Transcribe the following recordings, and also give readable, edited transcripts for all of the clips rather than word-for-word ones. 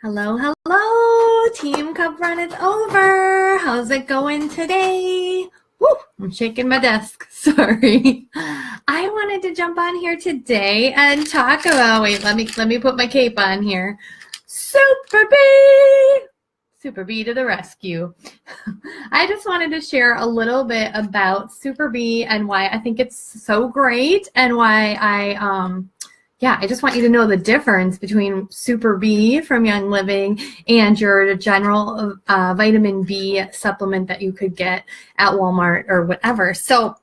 Hello, hello, Team Cup Run is over. How's it going today? Woo, I'm shaking my desk, sorry. I wanted to jump on here today and talk about, wait, let me put my cape on here. Super Bee! Super Bee to the rescue. I just wanted to share a little bit about Super Bee and why I think it's so great and why I just want you to know the difference between Super B from Young Living and your general vitamin B supplement that you could get at Walmart or whatever. So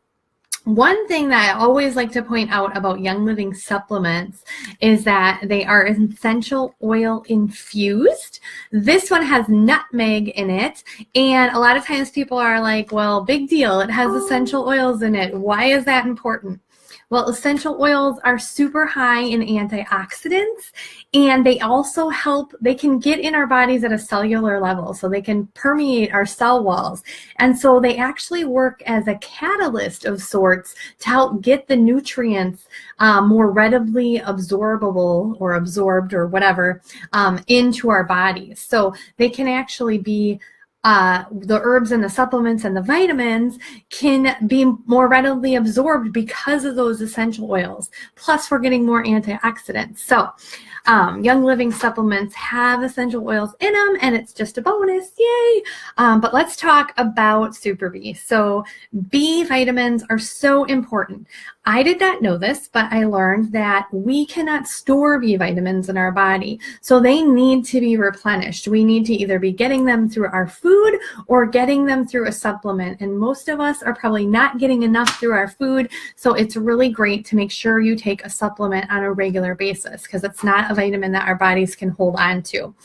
one thing that I always like to point out about Young Living supplements is that they are essential oil infused. This one has nutmeg in it, and a lot of times people are like, well, big deal, it has essential oils in it. Why is that important? Well, essential oils are super high in antioxidants, and they also help, they can get in our bodies at a cellular level, so they can permeate our cell walls. And so they actually work as a catalyst of sorts to help get the nutrients more readily absorbable or absorbed or whatever into our bodies. So they can actually be the herbs and the supplements and the vitamins can be more readily absorbed because of those essential oils. Plus, we're getting more antioxidants. So, Young Living supplements have essential oils in them, and it's just a bonus. Yay! But let's talk about Super B. So, B vitamins are so important. I did not know this, but I learned that we cannot store B vitamins in our body. So they need to be replenished. We need to either be getting them through our food or getting them through a supplement. And most of us are probably not getting enough through our food. So it's really great to make sure you take a supplement on a regular basis because it's not a vitamin that our bodies can hold on to.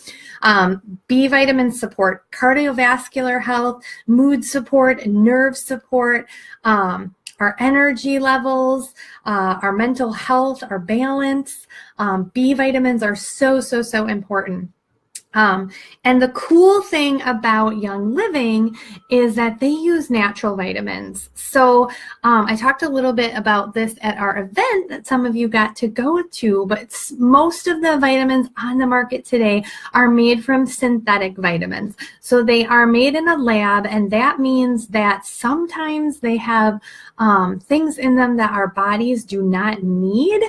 B vitamins support cardiovascular health, mood support, nerve support, our energy levels, our mental health, our balance. B vitamins are so important. And the cool thing about Young Living is that they use natural vitamins. So I talked a little bit about this at our event that some of you got to go to, but most of the vitamins on the market today are made from synthetic vitamins. So they are made in a lab, and that means that sometimes they have things in them that our bodies do not need,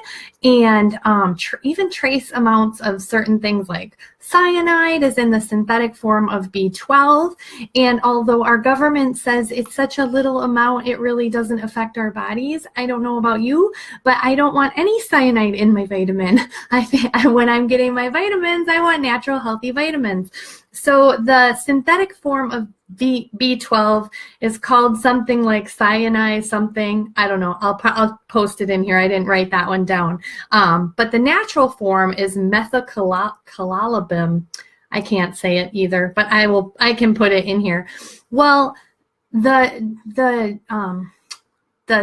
and even trace amounts of certain things like cyanide is in the synthetic form of B12, and although our government says it's such a little amount, it really doesn't affect our bodies. I don't know about you, but I don't want any cyanide in my vitamin. When I'm getting my vitamins, I want natural, healthy vitamins. So the synthetic form of B12 is called something like cyanide something. I don't know. I'll post it in here. I didn't write that one down. But the natural form is methylcobalamin. I can't say it either, but I can put it in here. Well, the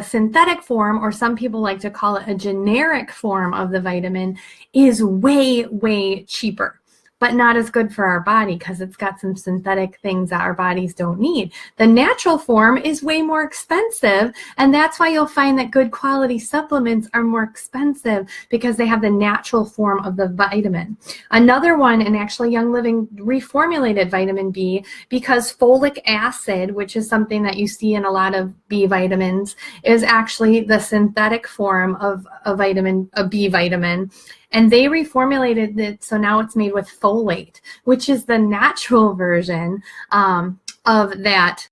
synthetic form, or some people like to call it a generic form of the vitamin, is way cheaper, but not as good for our body because it's got some synthetic things that our bodies don't need. The natural form is way more expensive, and that's why you'll find that good quality supplements are more expensive because they have the natural form of the vitamin. Another one, and actually Young Living reformulated vitamin B because folic acid, which is something that you see in a lot of B vitamins, is actually the synthetic form of a B vitamin. And they reformulated it, so now it's made with folate, which is the natural version of that